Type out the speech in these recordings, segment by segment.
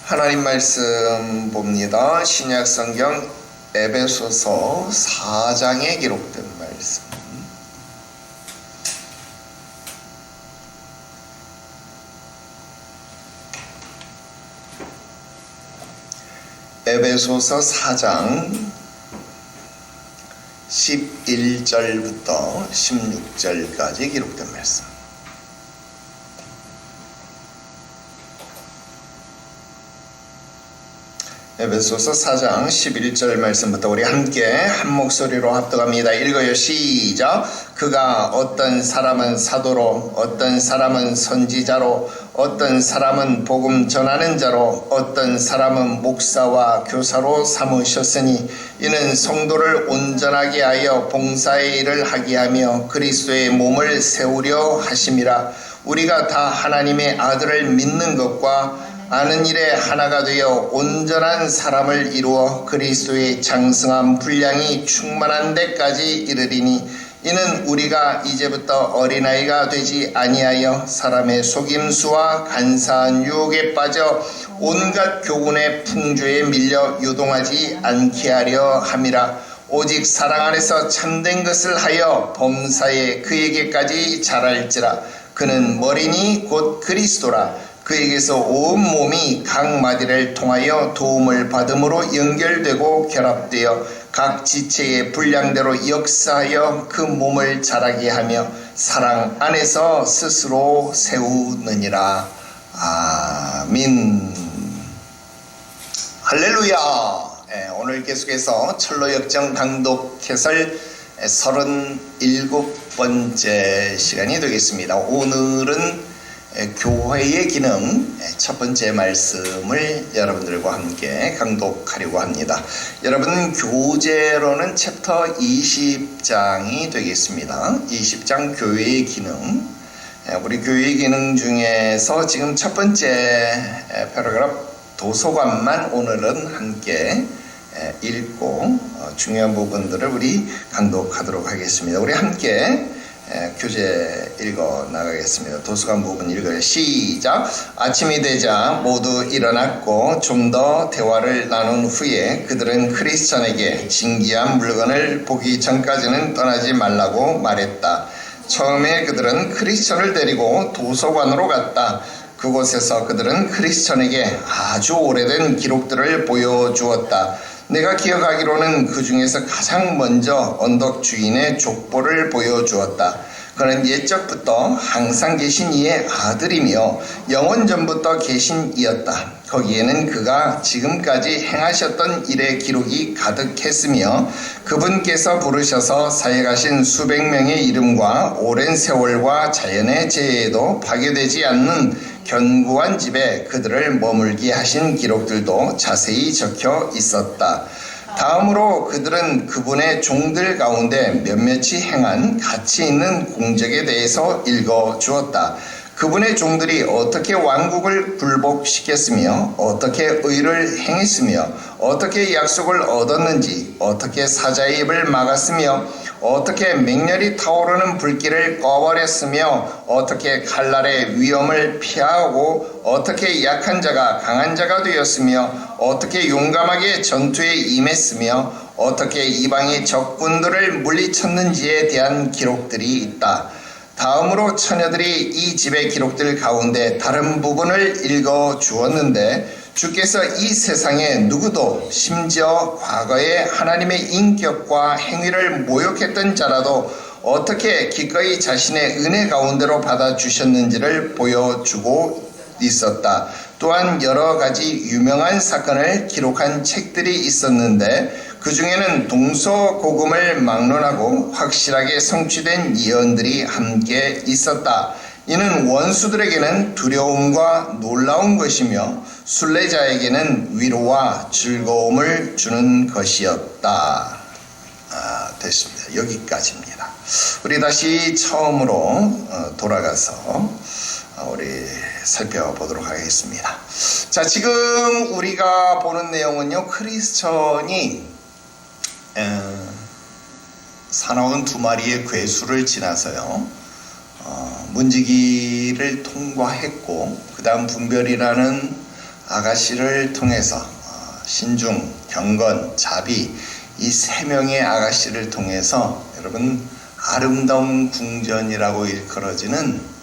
하나님 말씀 봅니다. 신약 성경 에베소서 4장에 기록된 말씀. 에베소서 4장 11절부터 16절까지 기록된 말씀. 에베소서 4장 11절 말씀부터 우리 함께 한 목소리로 합독합니다. 읽어요. 시작. 그가 어떤 사람은 사도로, 어떤 사람은 선지자로, 어떤 사람은 복음 전하는 자로, 어떤 사람은 목사와 교사로 삼으셨으니 이는 성도를 온전하게 하여 봉사의 일을 하게 하며 그리스도의 몸을 세우려 하심이라. 우리가 다 하나님의 아들을 믿는 것과 아는 일에 하나가 되어 온전한 사람을 이루어 그리스도의 장성한 분량이 충만한 데까지 이르리니 이는 우리가 이제부터 어린아이가 되지 아니하여 사람의 속임수와 간사한 유혹에 빠져 온갖 교훈의 풍조에 밀려 요동하지 않게 하려 함이라. 오직 사랑 안에서 참된 것을 하여 범사에 그에게까지 자랄지라. 그는 머리니 곧 그리스도라. 그에게서 온 몸이 각 마디를 통하여 도움을 받음으로 연결되고 결합되어 각 지체의 분량대로 역사하여 그 몸을 자라게 하며 사랑 안에서 스스로 세우느니라. 아멘. 할렐루야. 오늘 계속해서 철로역정 강독 해설 37번째 시간이 되겠습니다. 오늘은 교회의 기능 첫 번째 말씀을 여러분들과 함께 강독하려고 합니다. 여러분, 교재로는 챕터 20장이 되겠습니다. 20장 교회의 기능. 우리 교회의 기능 중에서 지금 첫 번째 패러그래프 도서관만 오늘은 함께 읽고 중요한 부분들을 우리 강독하도록 하겠습니다. 우리 함께 교재 읽어 나가겠습니다. 도서관 부분 읽어요. 시작. 아침이 되자 모두 일어났고 좀 더 대화를 나눈 후에 그들은 크리스천에게 진귀한 물건을 보기 전까지는 떠나지 말라고 말했다. 처음에 그들은 크리스천을 데리고 도서관으로 갔다. 그곳에서 그들은 크리스천에게 아주 오래된 기록들을 보여주었다. 내가 기억하기로는 그 중에서 가장 먼저 언덕 주인의 족보를 보여주었다. 그는 옛적부터 항상 계신 이의 아들이며 영원전부터 계신 이였다. 거기에는 그가 지금까지 행하셨던 일의 기록이 가득했으며 그분께서 부르셔서 사역하신 수백 명의 이름과 오랜 세월과 자연의 재해에도 파괴되지 않는 견고한 집에 그들을 머물게 하신 기록들도 자세히 적혀 있었다. 다음으로 그들은 그분의 종들 가운데 몇몇이 행한 가치 있는 공적에 대해서 읽어주었다. 그분의 종들이 어떻게 왕국을 굴복시켰으며 어떻게 의를 행했으며 어떻게 약속을 얻었는지, 어떻게 사자의 입을 막았으며 어떻게 맹렬히 타오르는 불길을 꺼버렸으며 어떻게 칼날의 위험을 피하고 어떻게 약한 자가 강한 자가 되었으며 어떻게 용감하게 전투에 임했으며 어떻게 이방의 적군들을 물리쳤는지에 대한 기록들이 있다. 다음으로 처녀들이 이 집의 기록들 가운데 다른 부분을 읽어 주었는데 주께서 이 세상에 누구도 심지어 과거에 하나님의 인격과 행위를 모욕했던 자라도 어떻게 기꺼이 자신의 은혜 가운데로 받아주셨는지를 보여주고 있었다. 또한 여러 가지 유명한 사건을 기록한 책들이 있었는데 그 중에는 동서고금을 막론하고 확실하게 성취된 예언들이 함께 있었다. 이는 원수들에게는 두려움과 놀라운 것이며 순례자에게는 위로와 즐거움을 주는 것이었다. 됐습니다. 여기까지입니다. 우리 다시 처음으로 돌아가서 우리 살펴보도록 하겠습니다. 자, 지금 우리가 보는 내용은요, 크리스천이 사나운 두 마리의 괴수를 지나서요, 문지기를 통과했고 그 다음 분별이라는 아가씨를 통해서 신중, 경건, 자비 이 세 명의 아가씨를 통해서 여러분 아름다운 궁전이라고 일컬어지는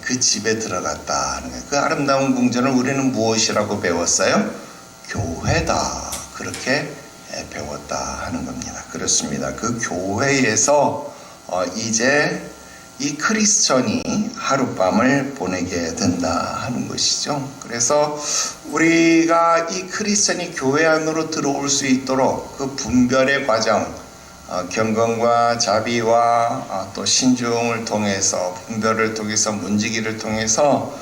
그 집에 들어갔다 하는 거예요. 그 아름다운 궁전을 우리는 무엇이라고 배웠어요? 교회다. 그렇게 배웠다 하는 겁니다. 그렇습니다. 그 교회에서 이제 이 크리스천이 하룻밤을 보내게 된다 하는 것이죠. 그래서 우리가 이 크리스천이 교회 안으로 들어올 수 있도록 그 분별의 과정, 경건과 자비와 또 신중을 통해서 분별을 통해서 문지기를 통해서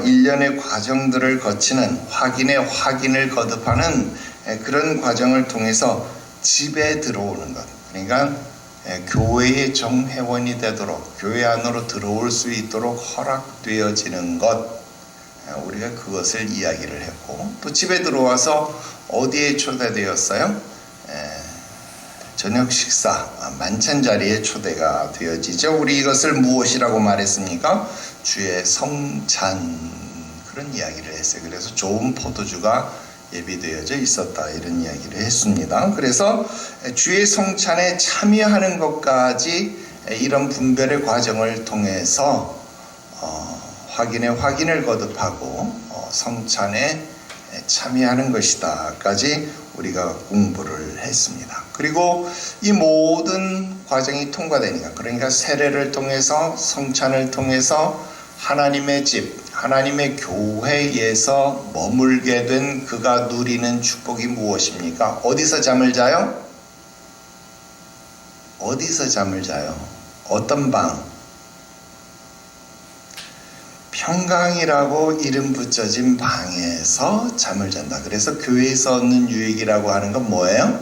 일련의 과정들을 거치는 확인의 확인을 거듭하는 그런 과정을 통해서 집에 들어오는 것. 그러니까 교회의 정회원이 되도록 교회 안으로 들어올 수 있도록 허락되어지는 것, 우리가 그것을 이야기를 했고, 또 집에 들어와서 어디에 초대되었어요? 저녁 식사, 만찬 자리에 초대가 되어지죠. 우리 이것을 무엇이라고 말했습니까? 주의 성찬, 그런 이야기를 했어요. 그래서 좋은 포도주가 예비되어져 있었다 이런 이야기를 했습니다. 그래서 주의 성찬에 참여하는 것까지 이런 분별의 과정을 통해서 확인의 확인을 거듭하고 성찬에 참여하는 것이다까지 우리가 공부를 했습니다. 그리고 이 모든 과정이 통과되니까, 그러니까 세례를 통해서 성찬을 통해서 하나님의 집, 하나님의 교회에서 머물게 된 그가 누리는 축복이 무엇입니까? 어디서 잠을 자요? 어디서 잠을 자요? 어떤 방? 평강이라고 이름 붙여진 방에서 잠을 잔다. 그래서 교회에서 얻는 유익이라고 하는 건 뭐예요?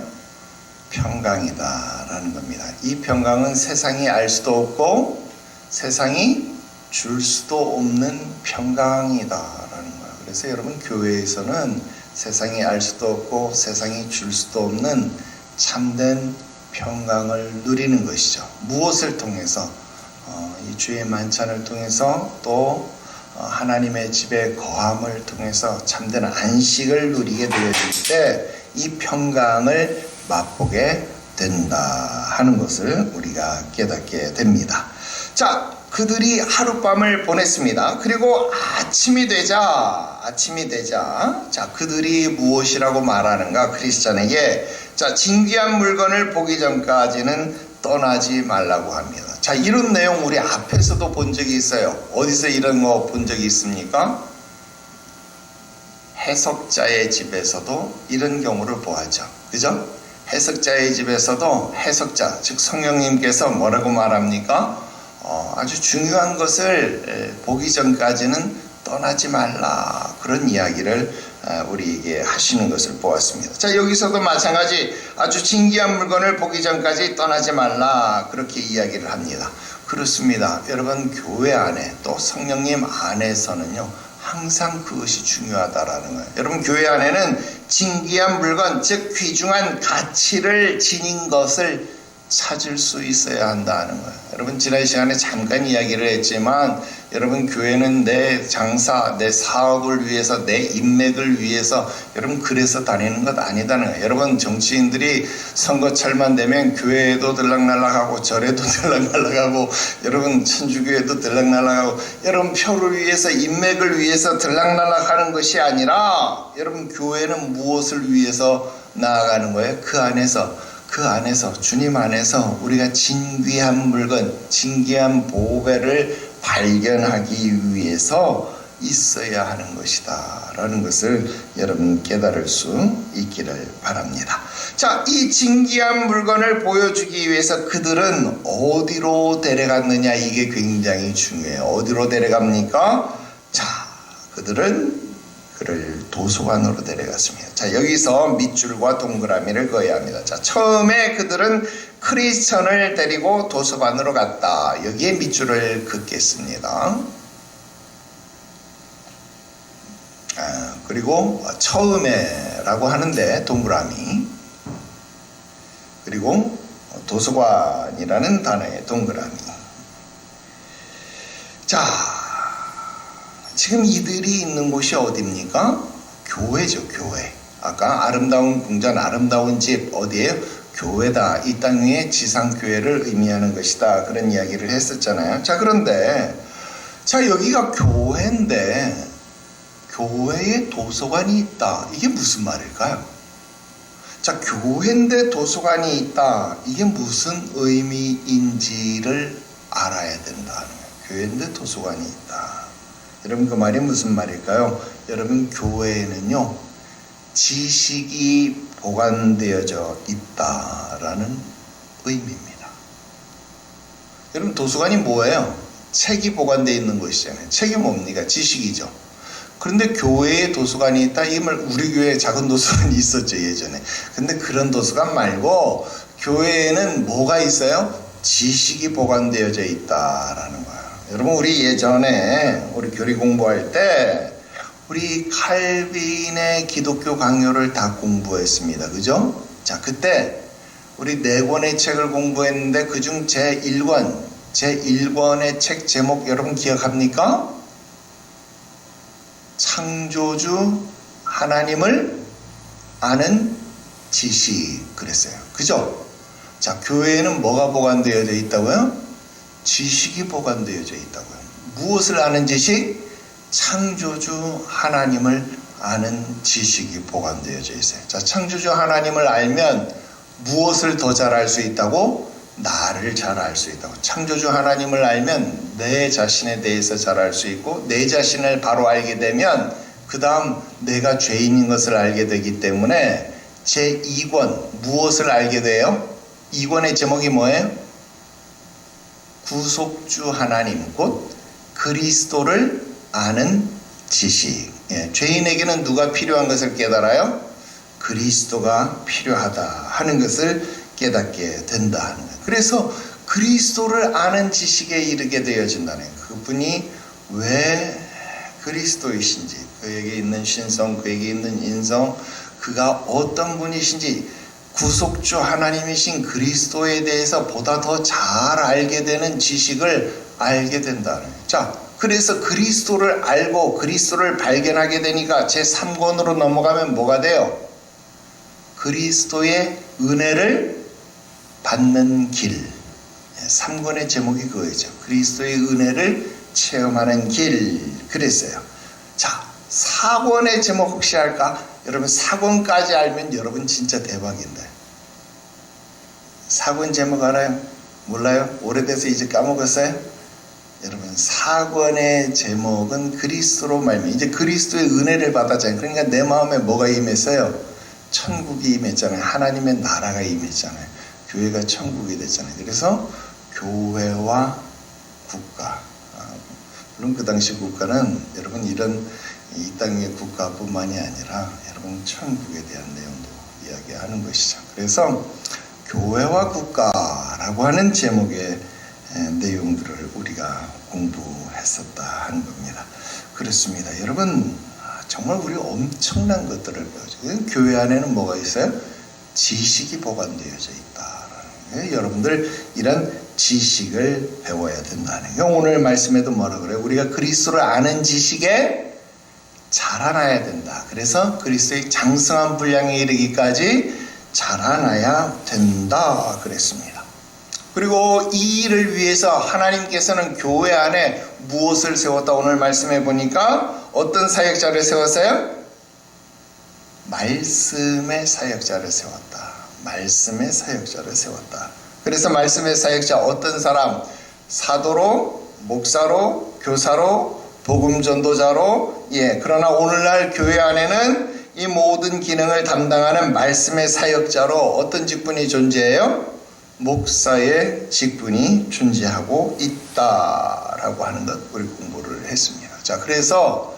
평강이다라는 겁니다. 이 평강은 세상이 알 수도 없고 세상이 줄 수도 없는 평강이다라는 거예요. 그래서 여러분 교회에서는 세상이 알 수도 없고 세상이 줄 수도 없는 참된 평강을 누리는 것이죠. 무엇을 통해서? 이 주의 만찬을 통해서 또 하나님의 집에 거함을 통해서 참된 안식을 누리게 되어질 때 이 평강을 맛보게 된다 하는 것을 우리가 깨닫게 됩니다. 자, 그들이 하룻밤을 보냈습니다. 그리고 아침이 되자, 자, 그들이 무엇이라고 말하는가? 크리스찬에게, 자, 진귀한 물건을 보기 전까지는 떠나지 말라고 합니다. 자, 이런 내용 우리 앞에서도 본 적이 있어요. 어디서 이런 거 본 적이 있습니까? 해석자의 집에서도 이런 경우를 보았죠. 그죠? 해석자의 집에서도 해석자, 즉 성령님께서 뭐라고 말합니까? 아주 중요한 것을 보기 전까지는 떠나지 말라, 그런 이야기를 우리에게 하시는 것을 보았습니다. 자, 여기서도 마찬가지 아주 진귀한 물건을 보기 전까지 떠나지 말라, 그렇게 이야기를 합니다. 그렇습니다. 여러분 교회 안에 또 성령님 안에서는요 항상 그것이 중요하다라는 거예요. 여러분 교회 안에는 진귀한 물건, 즉 귀중한 가치를 지닌 것을 찾을 수 있어야 한다는 거예요. 여러분 지난 시간에 잠깐 이야기를 했지만 여러분 교회는 내 장사, 내 사업을 위해서, 내 인맥을 위해서 여러분 그래서 다니는 것 아니다는 거예요. 여러분 정치인들이 선거철만 되면 교회에도 들락날락하고 절에도 들락날락하고 여러분 천주교회도 들락날락하고 여러분 표를 위해서, 인맥을 위해서 들락날락하는 것이 아니라 여러분 교회는 무엇을 위해서 나아가는 거예요? 그 안에서 주님 안에서 우리가 진귀한 물건, 진귀한 보배를 발견하기 위해서 있어야 하는 것이다 라는 것을 여러분 깨달을 수 있기를 바랍니다. 자, 이 진귀한 물건을 보여주기 위해서 그들은 어디로 데려갔느냐, 이게 굉장히 중요해요. 어디로 데려갑니까? 자, 그들은 그를 도서관으로 데려갔습니다. 자, 여기서 밑줄과 동그라미를 그어야 합니다. 자, 처음에 그들은 크리스천을 데리고 도서관으로 갔다. 여기에 밑줄을 긋겠습니다. 그리고 처음에라고 하는데 동그라미, 그리고 도서관이라는 단어의 동그라미. 자, 지금 이들이 있는 곳이 어디입니까? 교회죠, 교회. 아까 아름다운 궁전, 아름다운 집, 어디에요? 교회다. 이 땅 위에 지상교회를 의미하는 것이다. 그런 이야기를 했었잖아요. 자, 그런데, 자, 여기가 교회인데, 교회에 도서관이 있다. 이게 무슨 말일까요? 자, 교회인데 도서관이 있다. 이게 무슨 의미인지를 알아야 된다는 거예요. 교회인데 도서관이 있다. 여러분, 그 말이 무슨 말일까요? 여러분, 교회에는요, 지식이 보관되어져 있다라는 의미입니다. 여러분, 도서관이 뭐예요? 책이 보관되어 있는 것이잖아요. 책이 뭡니까? 지식이죠. 그런데 교회에 도서관이 있다. 이 말, 우리 교회에 작은 도서관이 있었죠, 예전에. 근데 그런 도서관 말고 교회에는 뭐가 있어요? 지식이 보관되어져 있다라는 거예요. 여러분, 우리 예전에 우리 교리 공부할 때 우리 칼빈의 기독교 강요를 다 공부했습니다. 그죠? 자, 그때 우리 4권의 책을 공부했는데 그중 제1권의 책 제목 여러분 기억합니까? 창조주 하나님을 아는 지식 그랬어요. 그죠? 자, 교회에는 뭐가 보관되어져 있다고요? 지식이 보관되어져 있다고요. 무엇을 아는 지식? 창조주 하나님을 아는 지식이 보관되어져 있어요. 자, 창조주 하나님을 알면 무엇을 더 잘 알 수 있다고? 나를 잘 알 수 있다고. 창조주 하나님을 알면 내 자신에 대해서 잘 알 수 있고, 내 자신을 바로 알게 되면 그 다음 내가 죄인인 것을 알게 되기 때문에 제2권 무엇을 알게 돼요? 2권의 제목이 뭐예요? 구속주 하나님 곧 그리스도를 아는 지식. 예, 죄인에게는 누가 필요한 것을 깨달아요? 그리스도가 필요하다 하는 것을 깨닫게 된다 하는 거예요. 그래서 그리스도를 아는 지식에 이르게 되어진다는 거예요. 그분이 왜 그리스도이신지, 그에게 있는 신성, 그에게 있는 인성, 그가 어떤 분이신지, 구속주 하나님이신 그리스도에 대해서 보다 더 잘 알게 되는 지식을 알게 된다는 거예요. 자, 그래서 그리스도를 알고 그리스도를 발견하게 되니까 제3권으로 넘어가면 뭐가 돼요? 그리스도의 은혜를 받는 길. 3권의 제목이 그거죠. 그리스도의 은혜를 체험하는 길. 그랬어요. 자, 4권의 제목 혹시 알까? 여러분 4권까지 알면 여러분 진짜 대박인데. 4권 제목 알아요? 몰라요? 오래돼서 이제 까먹었어요? 여러분 4권의 제목은 그리스도로 말미암아 이제 그리스도의 은혜를 받았잖아요. 그러니까 내 마음에 뭐가 임했어요? 천국이 임했잖아요. 하나님의 나라가 임했잖아요. 교회가 천국이 됐잖아요. 그래서 교회와 국가, 물론 그 당시 국가는 여러분 이런 이 땅의 국가뿐만이 아니라 여러분 천국에 대한 내용도 이야기하는 것이죠. 그래서 교회와 국가라고 하는 제목의 내용들을 우리가 공부했었다 하는 겁니다. 그렇습니다. 여러분 정말 우리 엄청난 것들을 배우죠. 교회 안에는 뭐가 있어요? 지식이 보관되어져 있다라는 거예요. 여러분들 이런 지식을 배워야 된다는 거예요. 오늘 말씀에도 뭐라 그래요? 우리가 그리스도를 아는 지식에 자라나야 된다. 그래서 그리스도의 장성한 분량에 이르기까지 자라나야 된다 그랬습니다. 그리고 이 일을 위해서 하나님께서는 교회 안에 무엇을 세웠다? 오늘 말씀해 보니까 어떤 사역자를 세웠어요? 말씀의 사역자를 세웠다. 말씀의 사역자를 세웠다. 그래서 말씀의 사역자 어떤 사람? 사도로, 목사로, 교사로, 복음 전도자로. 그러나 오늘날 교회 안에는 이 모든 기능을 담당하는 말씀의 사역자로 어떤 직분이 존재해요? 목사의 직분이 존재하고 있다라고 하는 것 우리 공부를 했습니다. 자, 그래서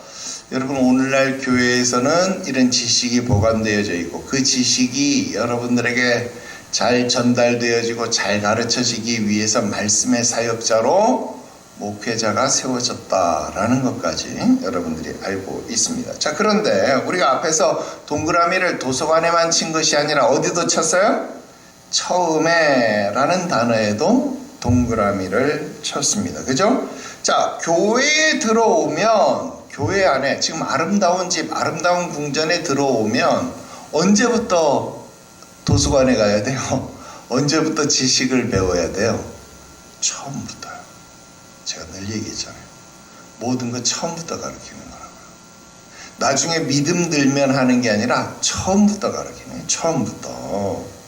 여러분 오늘날 교회에서는 이런 지식이 보관되어져 있고 그 지식이 여러분들에게 잘 전달되어지고 잘 가르쳐지기 위해서 말씀의 사역자로 목회자가 세워졌다라는 것까지 여러분들이 알고 있습니다. 자, 그런데 우리가 앞에서 동그라미를 도서관에만 친 것이 아니라 어디도 쳤어요? 처음에 라는 단어에도 동그라미를 쳤습니다. 그죠? 자, 교회에 들어오면 교회 안에 지금 아름다운 집, 아름다운 궁전에 들어오면 언제부터 도서관에 가야 돼요? 언제부터 지식을 배워야 돼요? 처음부터요. 제가 늘 얘기했잖아요. 모든 거 처음부터 가르치는 거라고요. 나중에 믿음 들면 하는 게 아니라 처음부터 가르치는 거예요. 처음부터.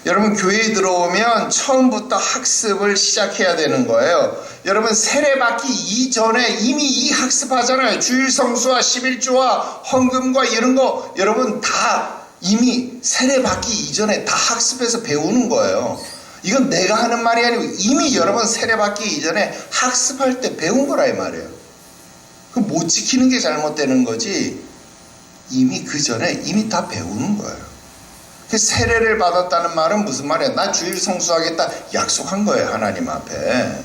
여러분 교회에 들어오면 처음부터 학습을 시작해야 되는 거예요. 여러분 세례받기 이전에 이미 이 학습하잖아요. 주일 성수와 11조와 헌금과 이런 거 여러분 다 이미 세례받기 이전에 다 학습해서 배우는 거예요. 이건 내가 하는 말이 아니고 이미 여러분 세례받기 이전에 학습할 때 배운 거라 이 말이에요. 그 못 지키는 게 잘못되는 거지 이미 그 전에 이미 다 배우는 거예요. 세례를 받았다는 말은 무슨 말이야? 나 주일 성수하겠다 약속한 거예요. 하나님 앞에.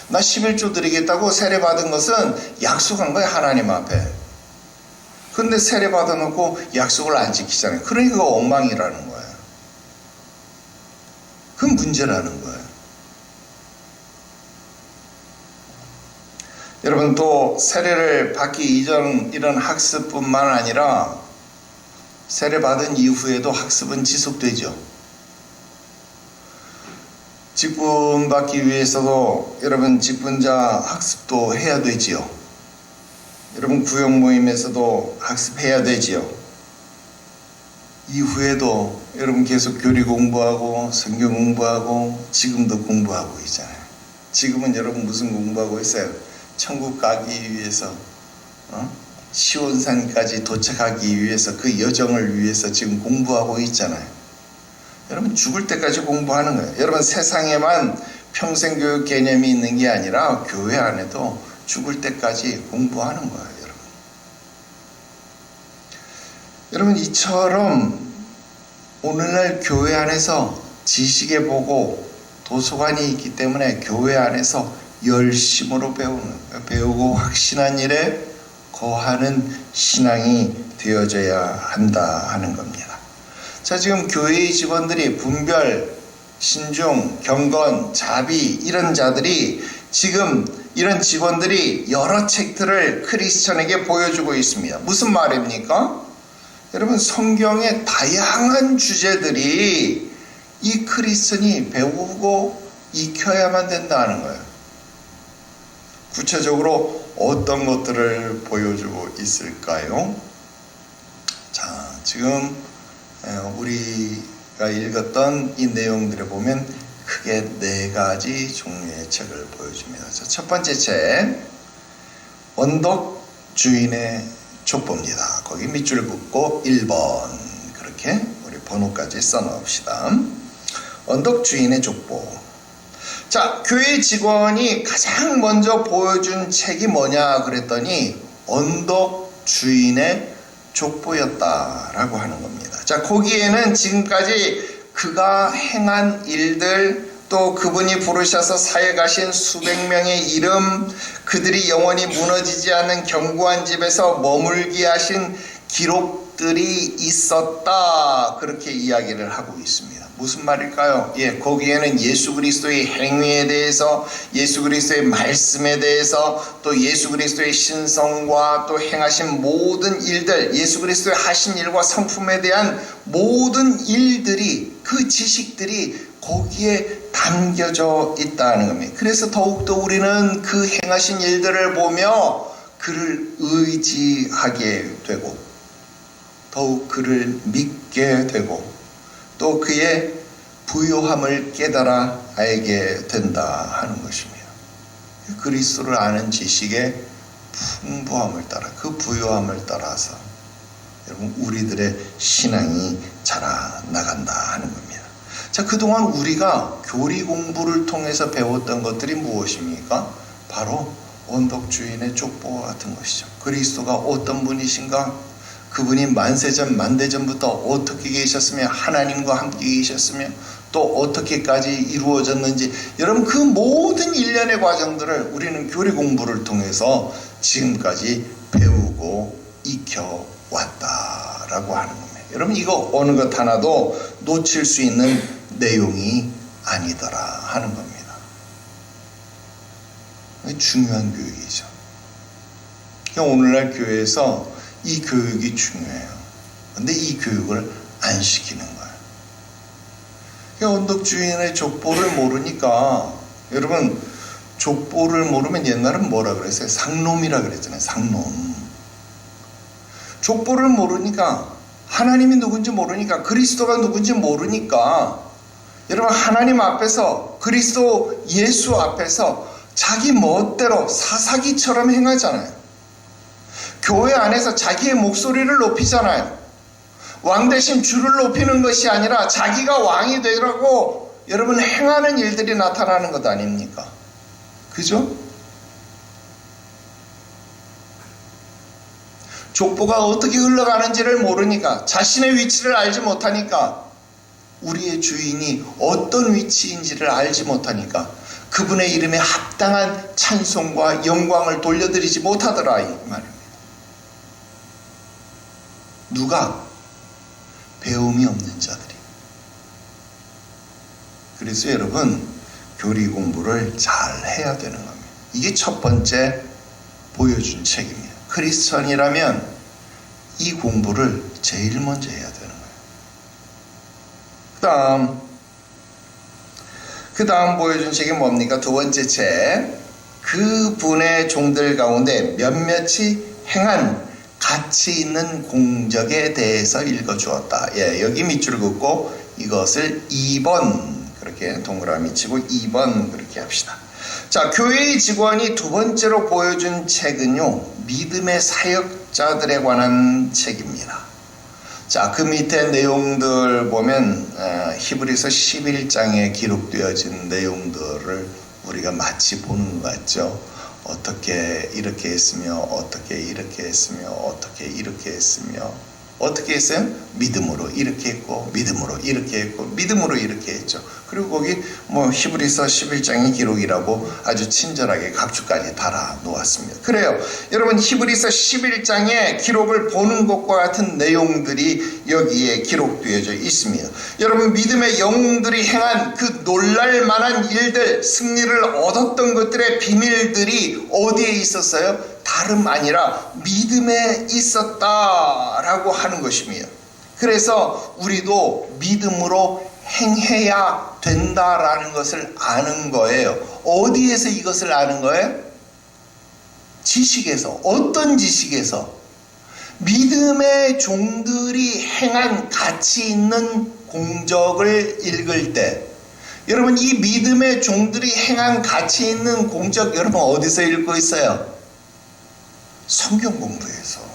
나 11조 드리겠다고 세례 받은 것은 약속한 거예요. 하나님 앞에. 근데 세례 받아놓고 약속을 안 지키잖아요. 그러니까 그거 엉망이라는 거예요. 그건 문제라는 거예요. 여러분 또 세례를 받기 이전 이런 학습뿐만 아니라 세례 받은 이후에도 학습은 지속되죠. 직분 받기 위해서도 여러분 직분자 학습도 해야 되지요. 여러분 구역 모임에서도 학습해야 되지요. 이후에도 여러분 계속 교리 공부하고 성경 공부하고 지금도 공부하고 있잖아요. 지금은 여러분 무슨 공부하고 있어요? 천국 가기 위해서 시온산까지 도착하기 위해서 그 여정을 위해서 지금 공부하고 있잖아요. 여러분 죽을 때까지 공부하는 거예요. 여러분 세상에만 평생교육 개념이 있는 게 아니라 교회 안에도 죽을 때까지 공부하는 거예요. 여러분 이처럼 오늘날 교회 안에서 지식의 보고 도서관이 있기 때문에 교회 안에서 열심으로 배우고 확신한 일에 거하는 신앙이 되어져야 한다 하는 겁니다. 자, 지금 교회의 직원들이 분별, 신중, 경건, 자비 이런 자들이 지금 이런 직원들이 여러 책들을 크리스천에게 보여주고 있습니다. 무슨 말입니까? 여러분 성경의 다양한 주제들이 이 크리스천이 배우고 익혀야만 된다는 거예요. 구체적으로 어떤 것들을 보여주고 있을까요? 자, 지금 우리가 읽었던 이 내용들을 보면 크게 4가지 종류의 책을 보여줍니다. 자, 첫 번째 책, 언덕 주인의 족보입니다. 거기 밑줄 긋고 1번 그렇게 우리 번호까지 써놓읍시다. 언덕 주인의 족보. 자, 교회 직원이 가장 먼저 보여준 책이 뭐냐 그랬더니 언덕 주인의 족보였다라고 하는 겁니다. 자, 거기에는 지금까지 그가 행한 일들, 또 그분이 부르셔서 사해 가신 수백 명의 이름, 그들이 영원히 무너지지 않는 견고한 집에서 머물게 하신 기록들이 있었다, 그렇게 이야기를 하고 있습니다. 무슨 말일까요? 거기에는 예수 그리스도의 행위에 대해서, 예수 그리스도의 말씀에 대해서, 또 예수 그리스도의 신성과 또 행하신 모든 일들, 예수 그리스도의 하신 일과 성품에 대한 모든 일들이, 그 지식들이 거기에 담겨져 있다는 겁니다. 그래서 더욱더 우리는 그 행하신 일들을 보며 그를 의지하게 되고 더욱 그를 믿게 되고 또 그의 부요함을 깨달아 알게 된다 하는 것입니다. 그리스도를 아는 지식의 풍부함을 따라, 그 부요함을 따라서 여러분 우리들의 신앙이 자라나간다 하는 겁니다. 자, 그동안 우리가 교리 공부를 통해서 배웠던 것들이 무엇입니까? 바로 언덕 주인의 족보와 같은 것이죠. 그리스도가 어떤 분이신가? 그분이 만세전 만대전부터 어떻게 계셨으며 하나님과 함께 계셨으며 또 어떻게까지 이루어졌는지, 여러분 그 모든 일련의 과정들을 우리는 교리 공부를 통해서 지금까지 배우고 익혀왔다라고 하는 겁니다. 여러분 이거 어느 것 하나도 놓칠 수 있는 내용이 아니더라 하는 겁니다. 중요한 교육이죠. 그러니까 오늘날 교회에서 이 교육이 중요해요. 근데 이 교육을 안 시키는 거예요. 그러니까 언덕주인의 족보를 모르니까, 여러분 족보를 모르면 옛날은 뭐라 그랬어요? 상놈이라 그랬잖아요. 상놈. 족보를 모르니까, 하나님이 누군지 모르니까, 그리스도가 누군지 모르니까, 여러분 하나님 앞에서, 그리스도 예수 앞에서 자기 멋대로 사사기처럼 행하잖아요. 교회 안에서 자기의 목소리를 높이잖아요. 왕 대신 주를 높이는 것이 아니라 자기가 왕이 되라고 여러분 행하는 일들이 나타나는 것 아닙니까? 그죠? 족보가 어떻게 흘러가는지를 모르니까, 자신의 위치를 알지 못하니까, 우리의 주인이 어떤 위치인지를 알지 못하니까 그분의 이름에 합당한 찬송과 영광을 돌려드리지 못하더라 이 말입니다. 누가? 배움이 없는 자들이. 그래서 여러분 교리 공부를 잘 해야 되는 겁니다. 이게 첫 번째 보여준 책입니다. 크리스천이라면 이 공부를 제일 먼저 해야 되는 거예요. 그 다음 보여준 책이 뭡니까? 두 번째 책. 그분의 종들 가운데 몇몇이 행한 가치 있는 공적에 대해서 읽어주었다. 예, 여기 밑줄 긋고 이것을 2번 그렇게 동그라미 치고 2번 그렇게 합시다. 자, 교회의 직원이 두 번째로 보여준 책은요, 믿음의 사역자들에 관한 책입니다. 자, 그 밑에 내용들 보면 히브리서 11장에 기록되어진 내용들을 우리가 마치 보는 것 같죠. 어떻게 이렇게 했으며, 어떻게 이렇게 했으며, 어떻게 이렇게 했으며, 어떻게 했어요? 믿음으로 이렇게 했고, 믿음으로 이렇게 했고, 믿음으로 이렇게 했죠. 그리고 거기 히브리서 11장의 기록이라고 아주 친절하게 각주까지 달아 놓았습니다. 그래요. 여러분 히브리서 11장의 기록을 보는 것과 같은 내용들이 여기에 기록되어져 있습니다. 여러분 믿음의 영웅들이 행한 그 놀랄만한 일들, 승리를 얻었던 것들의 비밀들이 어디에 있었어요? 다름 아니라 믿음에 있었다라고 하는 것입니다. 그래서 우리도 믿음으로 행해야 된다라는 것을 아는 거예요. 어디에서 이것을 아는 거예요? 지식에서. 어떤 지식에서? 믿음의 종들이 행한 가치 있는 공적을 읽을 때, 여러분 이 믿음의 종들이 행한 가치 있는 공적 여러분 어디서 읽고 있어요? 성경 공부에서.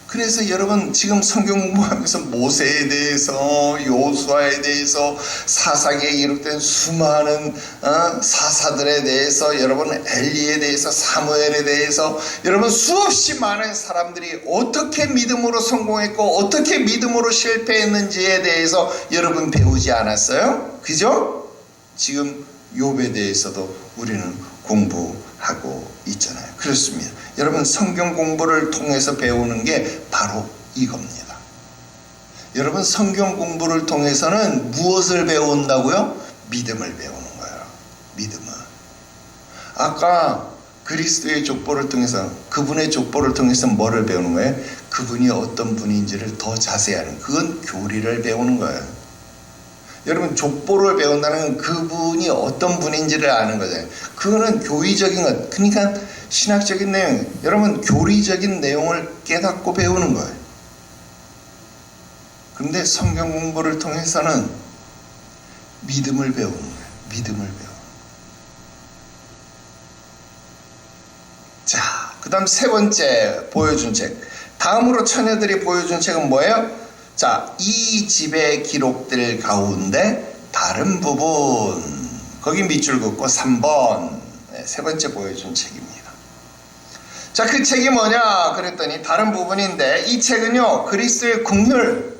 그래서 여러분 지금 성경 공부하면서 모세에 대해서, 요수아에 대해서, 사사기에 기록된 수많은 사사들에 대해서, 여러분 엘리에 대해서, 사무엘에 대해서, 여러분 수없이 많은 사람들이 어떻게 믿음으로 성공했고 어떻게 믿음으로 실패했는지에 대해서 여러분 배우지 않았어요? 그죠? 지금 욥에 대해서도 우리는 공부하고 있잖아요. 그렇습니다. 여러분 성경 공부를 통해서 배우는 게 바로 이겁니다. 여러분 성경 공부를 통해서는 무엇을 배운다고요? 믿음을 배우는 거예요. 믿음을. 아까 그리스도의 족보를 통해서, 그분의 족보를 통해서 뭐를 배우는 거예요? 그분이 어떤 분인지를 더 자세히 아는, 그건 교리를 배우는 거예요. 여러분 족보를 배운다는 건 그분이 어떤 분인지를 아는 거잖아요. 그거는 교리적인 것, 그러니까 신학적인 내용, 여러분 교리적인 내용을 깨닫고 배우는 거예요. 그런데 성경 공부를 통해서는 믿음을 배우는 거예요. 믿음을 배우는. 자, 그 다음 세 번째 보여준 책. 다음으로 처녀들이 보여준 책은 뭐예요? 자, 이 집의 기록들 가운데 다른 부분, 거기 밑줄 긋고 3번, 세 번째 보여준 책입니다. 자, 그 책이 뭐냐 그랬더니 다른 부분인데, 이 책은요 그리스도의 긍휼,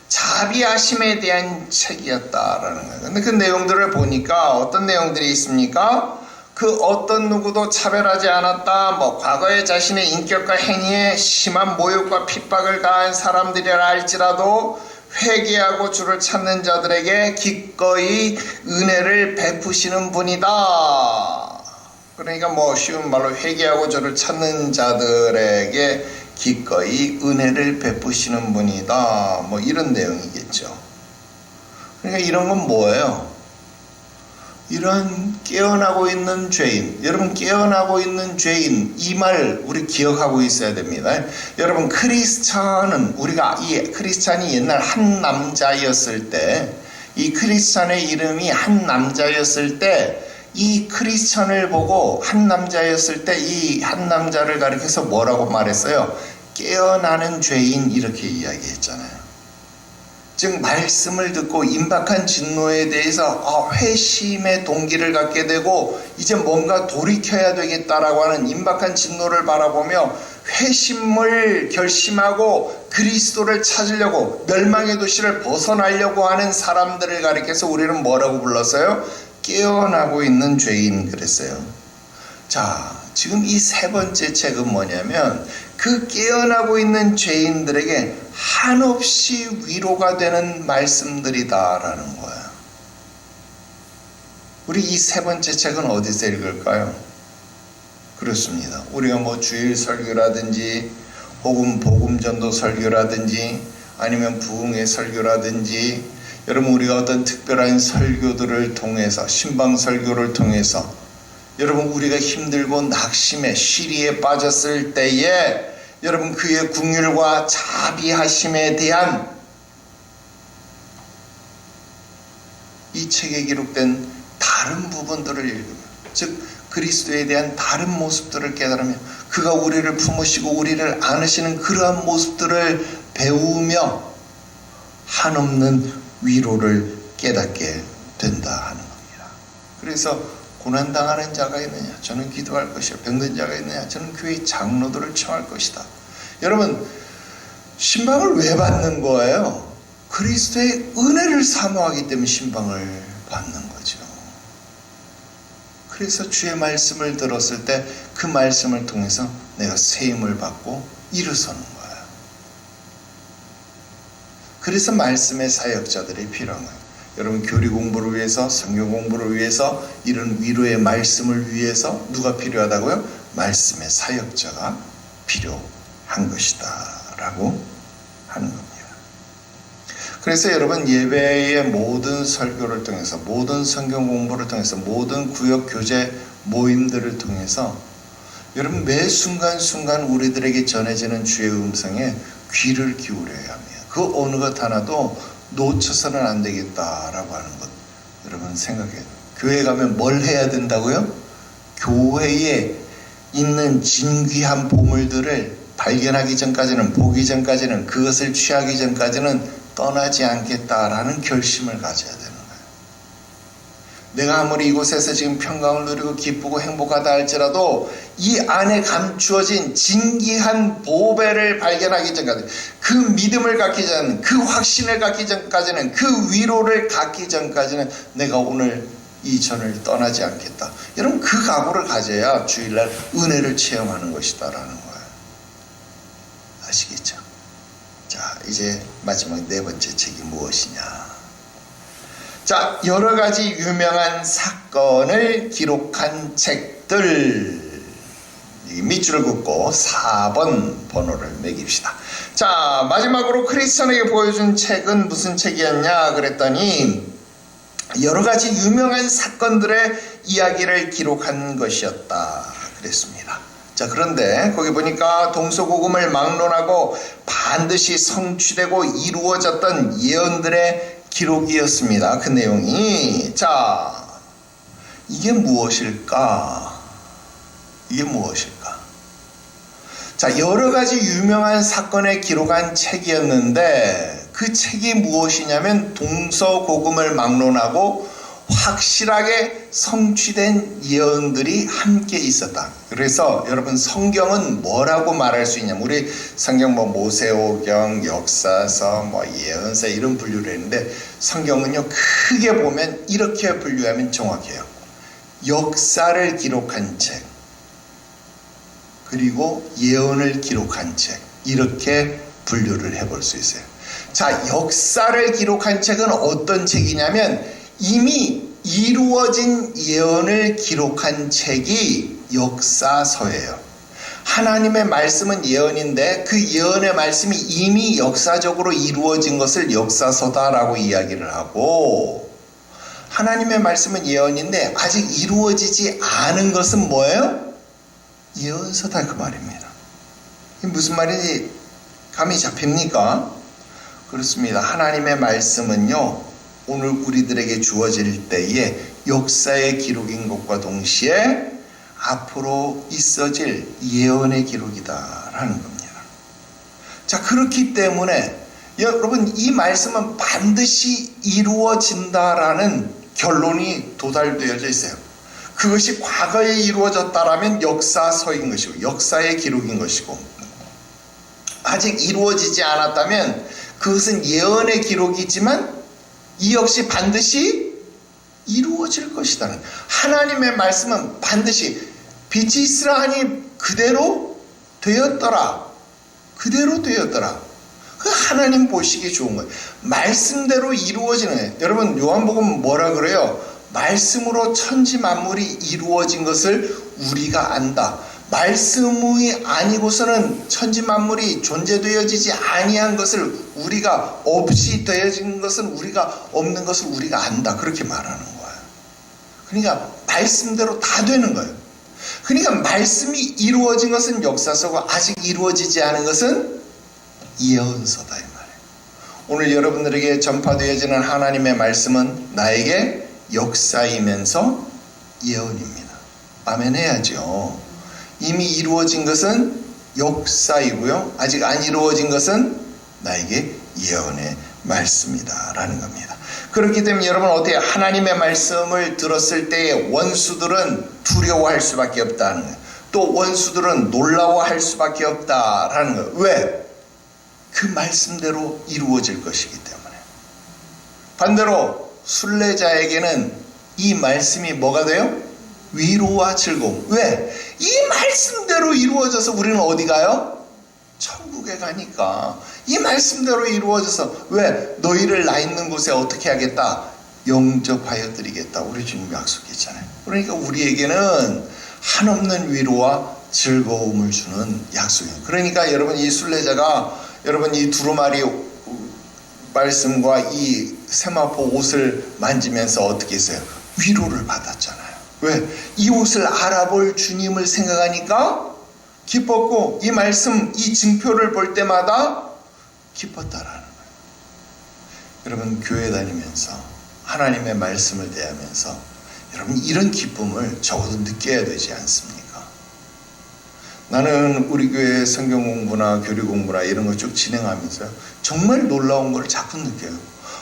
자비하심에 대한 책이었다라는 거예요. 근데 그 내용들을 보니까 어떤 내용들이 있습니까? 그 어떤 누구도 차별하지 않았다, 과거에 자신의 인격과 행위에 심한 모욕과 핍박을 가한 사람들이라 할지라도 회개하고 주를 찾는 자들에게 기꺼이 은혜를 베푸시는 분이다. 그러니까 뭐 쉬운 말로 회개하고 저를 찾는 자들에게 기꺼이 은혜를 베푸시는 분이다. 뭐 이런 내용이겠죠. 그러니까 이런 건 뭐예요? 이런 깨어나고 있는 죄인, 여러분 깨어나고 있는 죄인, 이 말 우리 기억하고 있어야 됩니다. 여러분 크리스찬은, 우리가 이 크리스찬이 옛날 한 남자였을 때, 이 크리스찬의 이름이 한 남자였을 때, 이 크리스찬을 보고 한 남자였을 때 이 한 남자를 가리켜서 뭐라고 말했어요? 깨어나는 죄인, 이렇게 이야기했잖아요. 즉 말씀을 듣고 임박한 진노에 대해서 회심의 동기를 갖게 되고 이제 뭔가 돌이켜야 되겠다라고 하는 임박한 진노를 바라보며 회심을 결심하고 그리스도를 찾으려고 멸망의 도시를 벗어나려고 하는 사람들을 가리켜서 우리는 뭐라고 불렀어요? 깨어나고 있는 죄인 그랬어요. 자, 지금 이 세 번째 책은 뭐냐면 그 깨어나고 있는 죄인들에게 한없이 위로가 되는 말씀들이다라는 거예요. 우리 이 세 번째 책은 어디서 읽을까요? 그렇습니다. 우리가 뭐 주일 설교라든지 혹은 복음전도 설교라든지 아니면 부흥의 설교라든지 여러분 우리가 어떤 특별한 설교들을 통해서 신방 설교를 통해서 여러분 우리가 힘들고 낙심에 시리에 빠졌을 때에 여러분 그의 긍휼과 자비하심에 대한 이 책에 기록된 다른 부분들을 읽으면 즉 그리스도에 대한 다른 모습들을 깨달으며 그가 우리를 품으시고 우리를 안으시는 그러한 모습들을 배우며 한없는 위로를 깨닫게 된다 하는 겁니다. 그래서 고난당하는 자가 있느냐? 저는 기도할 것이요. 병든 자가 있느냐? 저는 교회 장로들을 청할 것이다. 여러분 신방을 왜 받는 거예요? 그리스도의 은혜를 사모하기 때문에 신방을 받는 거죠. 그래서 주의 말씀을 들었을 때 그 말씀을 통해서 내가 세임을 받고 일어서는 거예요. 그래서 말씀의 사역자들이 필요한 거예요. 여러분 교리 공부를 위해서 성경 공부를 위해서 이런 위로의 말씀을 위해서 누가 필요하다고요? 말씀의 사역자가 필요한 것이다 라고 하는 겁니다. 그래서 여러분 예배의 모든 설교를 통해서 모든 성경 공부를 통해서 모든 구역 교제 모임들을 통해서 여러분 매 순간순간 우리들에게 전해지는 주의 음성에 귀를 기울여야 합니다. 그 어느 것 하나도 놓쳐서는 안 되겠다라고 하는 것 여러분 생각해요. 교회 가면 뭘 해야 된다고요? 교회에 있는 진귀한 보물들을 발견하기 전까지는 보기 전까지는 그것을 취하기 전까지는 떠나지 않겠다라는 결심을 가져야 되는 거예요. 내가 아무리 이곳에서 지금 평강을 누리고 기쁘고 행복하다 할지라도 이 안에 감추어진 진귀한 보배를 발견하기 전까지 그 믿음을 갖기 전, 그 확신을 갖기 전까지는 그 위로를 갖기 전까지는 내가 오늘 이 전을 떠나지 않겠다. 여러분 그 각오를 가져야 주일날 은혜를 체험하는 것이다라는 거예요. 아시겠죠? 자 이제 마지막 네 번째 책이 무엇이냐. 자 여러 가지 유명한 사건을 기록한 책들 밑줄을 긋고 4번 번호를 매깁시다. 자 마지막으로 크리스천에게 보여준 책은 무슨 책이었냐 그랬더니 여러 가지 유명한 사건들의 이야기를 기록한 것이었다 그랬습니다. 자 그런데 거기 보니까 동서고금을 막론하고 반드시 성취되고 이루어졌던 예언들의 기록이었습니다. 그 내용이 자 이게 무엇일까? 이게 무엇일까? 자 여러 가지 유명한 사건을 기록한 책이었는데 그 책이 무엇이냐면 동서고금을 막론하고 확실하게 성취된 예언들이 함께 있었다. 그래서 여러분 성경은 뭐라고 말할 수 있냐면 우리 성경 뭐 모세오경, 역사서, 뭐 예언서 이런 분류를 했는데 성경은요 크게 보면 이렇게 분류하면 정확해요. 역사를 기록한 책 그리고 예언을 기록한 책 이렇게 분류를 해볼 수 있어요. 자 역사를 기록한 책은 어떤 책이냐면 이미 이루어진 예언을 기록한 책이 역사서예요. 하나님의 말씀은 예언인데 그 예언의 말씀이 이미 역사적으로 이루어진 것을 역사서다라고 이야기를 하고, 하나님의 말씀은 예언인데 아직 이루어지지 않은 것은 뭐예요? 예언서다, 그 말입니다. 이게 무슨 말인지 감이 잡힙니까? 그렇습니다. 하나님의 말씀은요, 오늘 우리들에게 주어질 때에 역사의 기록인 것과 동시에 앞으로 있어질 예언의 기록이다라는 겁니다. 자, 그렇기 때문에 여러분, 이 말씀은 반드시 이루어진다라는 결론이 도달되어져 있어요. 그것이 과거에 이루어졌다라면 역사서인 것이고 역사의 기록인 것이고, 아직 이루어지지 않았다면 그것은 예언의 기록이지만 이 역시 반드시 이루어질 것이다. 하나님의 말씀은 반드시 빛이 있으라 하니 그대로 되었더라. 그대로 되었더라. 그 하나님 보시기에 좋은 거예요. 말씀대로 이루어지는 거예요. 여러분, 요한복음 뭐라 그래요? 말씀으로 천지 만물이 이루어진 것을 우리가 안다. 말씀이 아니고서는 천지 만물이 존재되어지지 아니한 것을, 우리가 없이 되어진 것은, 우리가 없는 것을 우리가 안다. 그렇게 말하는 거예요. 그러니까 말씀대로 다 되는 거예요. 그러니까 말씀이 이루어진 것은 역사서고 아직 이루어지지 않은 것은 예언서다, 이 말이에요. 오늘 여러분들에게 전파되어지는 하나님의 말씀은 나에게 역사이면서 예언입니다. 아멘 해야죠. 이미 이루어진 것은 역사이고요, 아직 안 이루어진 것은 나에게 예언의 말씀이다 라는 겁니다. 그렇기 때문에 여러분, 어떻게 하나님의 말씀을 들었을 때 원수들은 두려워할 수밖에 없다는 거예요. 또 원수들은 놀라워할 수밖에 없다라는 거예요. 왜? 그 말씀대로 이루어질 것이기 때문에. 반대로 순례자에게는 이 말씀이 뭐가 돼요? 위로와 즐거움. 왜? 이 말씀대로 이루어져서 우리는 어디 가요? 천국에 가니까. 이 말씀대로 이루어져서, 왜? 너희를 나 있는 곳에 어떻게 하겠다? 영접하여 드리겠다. 우리 주님 약속했잖아요. 그러니까 우리에게는 한없는 위로와 즐거움을 주는 약속이에요. 그러니까 여러분, 이 순례자가 여러분 이 두루마리 말씀과 이 세마포 옷을 만지면서 어떻게 했어요? 위로를 받았잖아요. 왜? 이 옷을 알아볼 주님을 생각하니까 기뻤고, 이 말씀, 이 증표를 볼 때마다 기뻤다라는 거예요. 여러분, 교회 다니면서 하나님의 말씀을 대하면서 여러분, 이런 기쁨을 적어도 느껴야 되지 않습니까? 나는 우리 교회 성경 공부나 교리 공부나 이런 거 쭉 진행하면서 정말 놀라운 걸 자꾸 느껴요.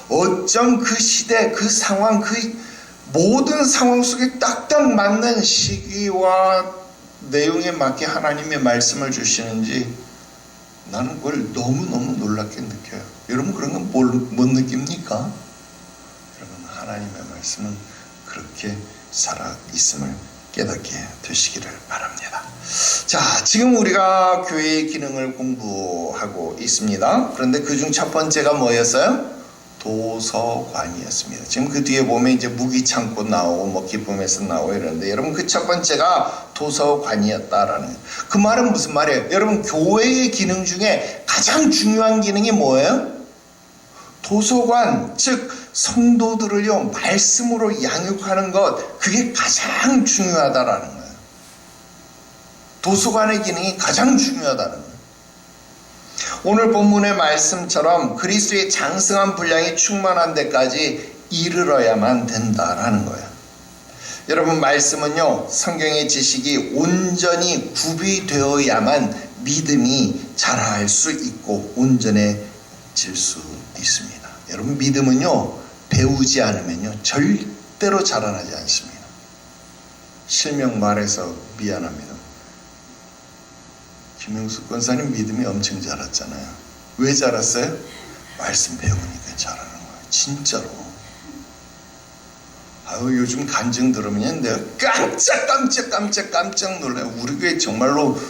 어쩜 그 시대, 그 상황, 그 모든 상황 속에 딱딱 맞는 시기와 내용에 맞게 하나님의 말씀을 주시는지 나는 그걸 너무너무 놀랍게 느껴요. 여러분, 그런 건 못 느낍니까? 여러분, 하나님의 말씀은 그렇게 살아있음을 깨닫게 되시기를 바랍니다. 자, 지금 우리가 교회의 기능을 공부하고 있습니다. 그런데 그중 첫 번째가 뭐였어요? 도서관이었습니다. 지금 그 뒤에 보면 이제 무기창고 나오고 뭐 기쁨에서 나오고 이러는데, 여러분, 그 첫 번째가 도서관이었다라는 거예요. 그 말은 무슨 말이에요? 여러분, 교회의 기능 중에 가장 중요한 기능이 뭐예요? 도서관, 즉 성도들을요 말씀으로 양육하는 것, 그게 가장 중요하다라는 거예요. 도서관의 기능이 가장 중요하다는 거예요. 오늘 본문의 말씀처럼 그리스도의 장성한 분량이 충만한 데까지 이르러야만 된다라는 거예요. 여러분, 말씀은요, 성경의 지식이 온전히 구비되어야만 믿음이 자랄 수 있고 온전해질 수 있습니다. 여러분, 믿음은요 배우지 않으면요 절대로 자라나지 않습니다. 실명 말해서 미안합니다. 김영숙 권사님 믿음이 엄청 자랐잖아요. 왜 자랐어요? 말씀 배우니까 자라는 거예요. 진짜로. 아유, 요즘 간증 들으면 내가 깜짝 놀라요. 우리 교회 정말로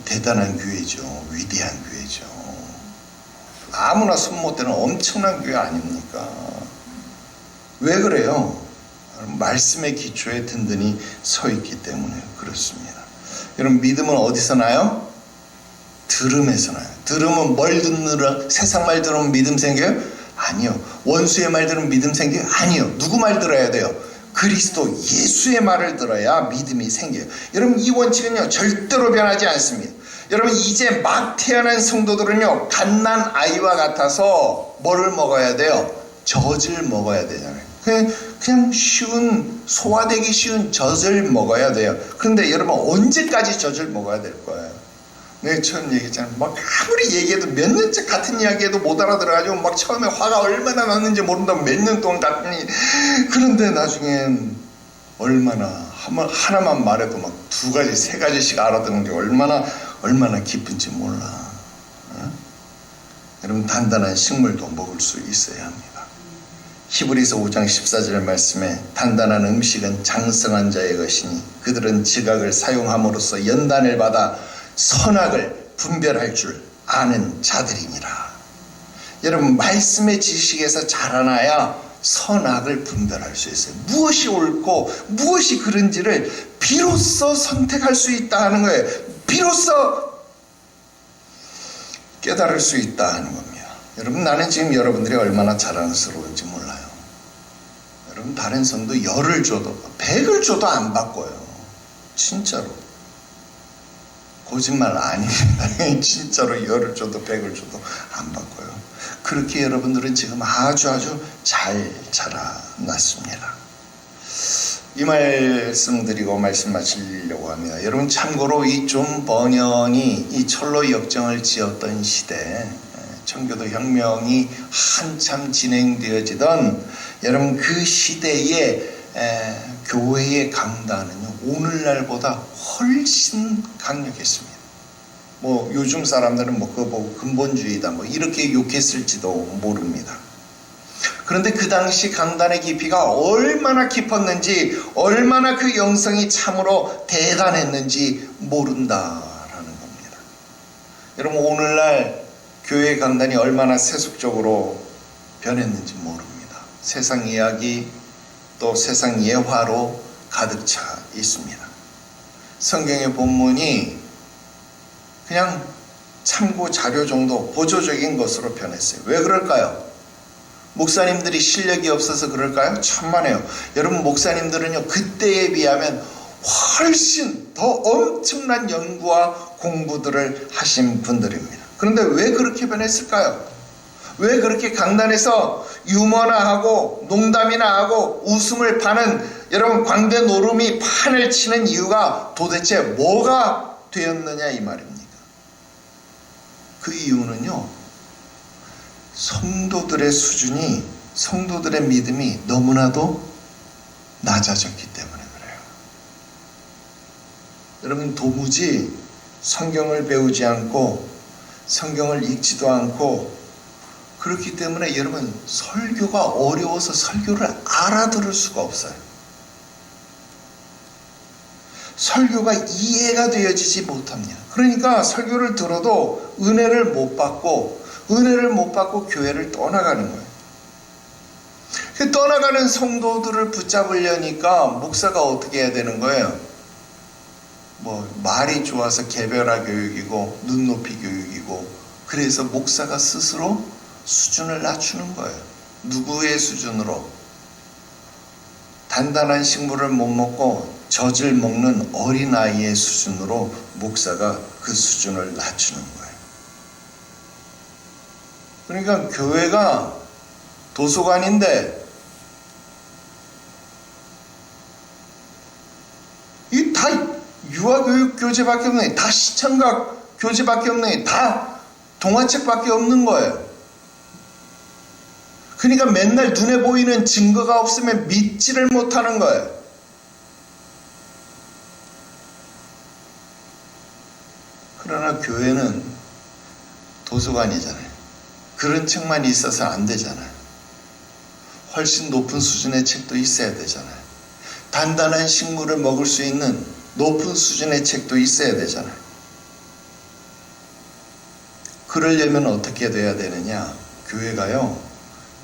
대단한 교회죠. 위대한 교회죠. 아무나 손 못 대는 엄청난 교회 아닙니까? 왜 그래요? 말씀의 기초에 든든히 서 있기 때문에 그렇습니다. 여러분, 믿음은 어디서 나요? 들음에서 나요. 들으면 뭘 듣느라? 세상 말 들으면 믿음 생겨요? 아니요. 원수의 말 들으면 믿음 생겨요? 아니요. 누구 말 들어야 돼요? 그리스도 예수의 말을 들어야 믿음이 생겨요. 여러분, 이 원칙은요 절대로 변하지 않습니다. 여러분, 이제 막 태어난 성도들은요 갓난 아이와 같아서 뭐를 먹어야 돼요? 젖을 먹어야 되잖아요. 그냥 쉬운, 소화되기 쉬운 젖을 먹어야 돼요. 그런데 여러분, 언제까지 젖을 먹어야 될 거예요? 내가 처음 얘기했잖아요. 막 아무리 얘기해도 몇 년째 같은 이야기해도 못 알아들어가지고 막 처음에 화가 얼마나 났는지 모른다고 몇 년 동안 갔더니, 그런데 나중엔 얼마나 하나만 말해도 막 두 가지, 세 가지씩 알아듣는 게 얼마나 기쁜지 몰라. 어? 여러분, 단단한 식물도 먹을 수 있어야 합니다. 히브리서 5장 14절 말씀에 단단한 음식은 장성한 자의 것이니 그들은 지각을 사용함으로써 연단을 받아 선악을 분별할 줄 아는 자들이니라. 여러분, 말씀의 지식에서 자라나야 선악을 분별할 수 있어요. 무엇이 옳고 무엇이 그른지를 비로소 선택할 수 있다 하는 거예요. 비로소 깨달을 수 있다 하는 겁니다. 여러분, 나는 지금 여러분들이 얼마나 자랑스러운지 몰라요. 여러분, 다른 성도 10을 줘도 100을 줘도 안 바꿔요. 진짜로. 거짓말 아닙니다. 진짜로 10을 줘도 100을 줘도 안 바꿔요. 그렇게 여러분들은 지금 아주 잘 자라났습니다. 이 말씀 드리고 말씀 마치려고 합니다. 여러분, 참고로 이 존 버년이 이 철로 역정을 지었던 시대, 청교도 혁명이 한참 진행되어지던 여러분 그 시대의 교회의 강단은요 오늘날보다 훨씬 강력했습니다. 뭐 요즘 사람들은 뭐 그거 보고 근본주의다 뭐 이렇게 욕했을지도 모릅니다. 그런데 그 당시 강단의 깊이가 얼마나 깊었는지, 얼마나 그 영성이 참으로 대단했는지 모른다라는 겁니다. 여러분, 오늘날 교회의 강단이 얼마나 세속적으로 변했는지 모릅니다. 세상 이야기 또 세상 예화로 가득 차 있습니다. 성경의 본문이 그냥 참고 자료 정도 보조적인 것으로 변했어요. 왜 그럴까요? 목사님들이 실력이 없어서 그럴까요? 천만에요. 여러분, 목사님들은요 그때에 비하면 훨씬 더 엄청난 연구와 공부들을 하신 분들입니다. 그런데 왜 그렇게 변했을까요? 왜 그렇게 강단에서 유머나 하고 농담이나 하고 웃음을 파는 여러분 광대 노름이 판을 치는 이유가 도대체 뭐가 되었느냐 이 말입니다. 그 이유는요, 성도들의 수준이, 성도들의 믿음이 너무나도 낮아졌기 때문에 그래요. 여러분, 도무지 성경을 배우지 않고 성경을 읽지도 않고 그렇기 때문에 여러분 설교가 어려워서 설교를 알아들을 수가 없어요. 설교가 이해가 되어지지 못합니다. 그러니까 설교를 들어도 은혜를 못 받고 교회를 떠나가는 거예요. 떠나가는 성도들을 붙잡으려니까 목사가 어떻게 해야 되는 거예요? 뭐 말이 좋아서 개별화 교육이고 눈높이 교육이고, 그래서 목사가 스스로 수준을 낮추는 거예요. 누구의 수준으로? 단단한 식물을 못 먹고 젖을 먹는 어린아이의 수준으로 목사가 그 수준을 낮추는 거예요. 그러니까 교회가 도서관인데 이 다 유아교육 교재밖에 없네, 다 시청각 교재밖에 없네, 다 동화책밖에 없는 거예요. 그러니까 맨날 눈에 보이는 증거가 없으면 믿지를 못하는 거예요. 그러나 교회는 도서관이잖아요. 그런 책만 있어서 안 되잖아요. 훨씬 높은 수준의 책도 있어야 되잖아요. 단단한 식물을 먹을 수 있는 높은 수준의 책도 있어야 되잖아요. 그러려면 어떻게 돼야 되느냐? 교회가요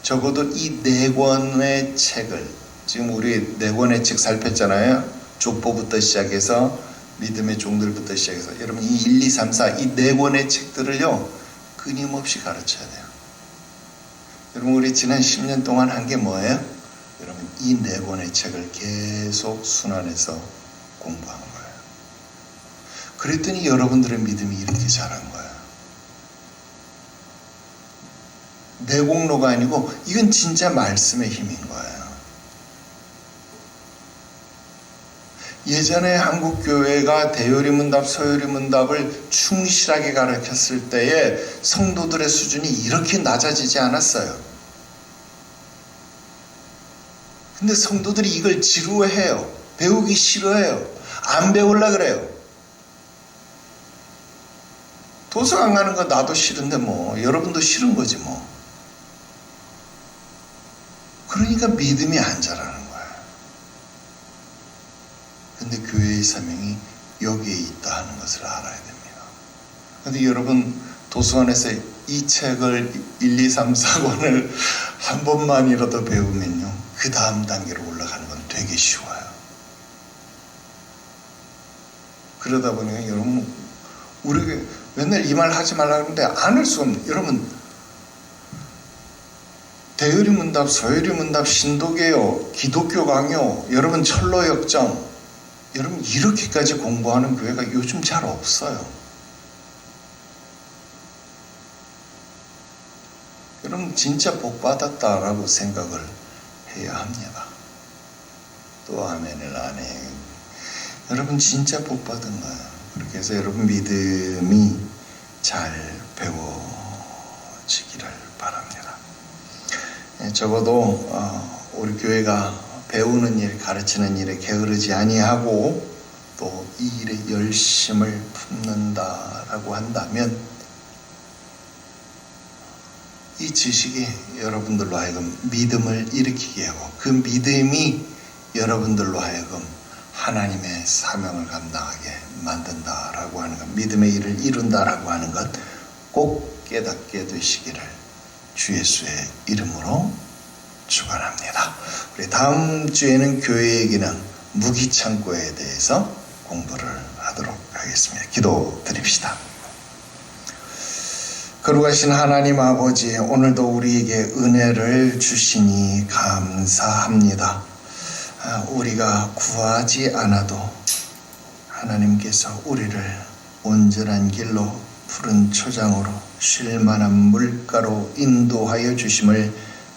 적어도 이 4권의 책을 지금 우리 네 권의 책 살폈잖아요. 족보부터 시작해서 믿음의 종들부터 시작해서 여러분 이 1, 2, 3, 4 이 네 권의 책들을요 끊임없이 가르쳐야 돼요. 여러분 우리 지난 10년 동안 한 게 뭐예요? 여러분 이 네 권의 책을 계속 순환해서 공부한 거예요. 그랬더니 여러분들의 믿음이 이렇게 자란 거예요. 내공로가 아니고 이건 진짜 말씀의 힘인 거예요. 예전에 한국교회가 대요리문답, 서요리문답을 충실하게 가르쳤을 때에 성도들의 수준이 이렇게 낮아지지 않았어요. 근데 성도들이 이걸 지루해해요. 배우기 싫어해요. 안 배우려고 그래요. 도서관 가는 거 나도 싫은데 뭐 여러분도 싫은 거지 뭐. 그러니까 믿음이 안 자라는 거예요. 근데 교회의 사명이 여기에 있다 하는 것을 알아야 됩니다. 근데 여러분 도서관에서 이 책을 1, 2, 3, 4권을 한 번만이라도 배우면요 그 다음 단계로 올라가는 건 되게 쉬워요. 그러다 보니까 여러분 우리가 맨날 이 말 하지 말라 그러는데 안 할 수 없는 여러분 대요리문답, 서요리문답, 신도개요, 기독교 강요, 여러분 철로역정 여러분 이렇게까지 공부하는 교회가 요즘 잘 없어요. 여러분 진짜 복 받았다라고 생각을 해야 합니다. 또 아멘을 안 해. 여러분 진짜 복 받은 거예요. 그렇게 해서 여러분 믿음이 잘 배워지기를 바랍니다. 적어도 우리 교회가 배우는 일, 가르치는 일에 게으르지 아니하고 또 이 일에 열심을 품는다라고 한다면 이 지식이 여러분들로 하여금 믿음을 일으키게 하고 그 믿음이 여러분들로 하여금 하나님의 사명을 감당하게 만든다라고 하는 것, 믿음의 일을 이룬다라고 하는 것 꼭 깨닫게 되시기를 주 예수의 이름으로 축원합니다. 우리 다음 주에는 교회 얘기는 무기창고에 대해서 공부를 하도록 하겠습니다. 기도드립시다. 거룩하신 하나님 아버지, 오늘도 우리에게 은혜를 주시니 감사합니다. 우리가 구하지 않아도 하나님께서 우리를 온전한 길로 푸른 초장으로 쉴 만한 물가로 인도하여 주심을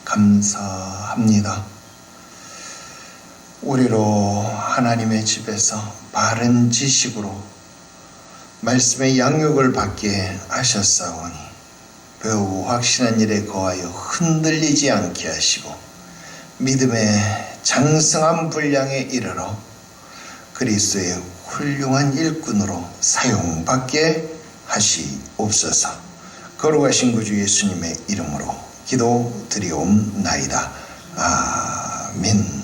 감사합니다. 우리로 하나님의 집에서 바른 지식으로 말씀의 양육을 받게 하셨사오니 배우고 확신한 일에 거하여 흔들리지 않게 하시고 믿음의 장성한 분량에 이르러 그리스도의 훌륭한 일꾼으로 사용받게 하시옵소서. 거룩하신 구주 예수님의 이름으로 기도드리옵나이다. 아멘.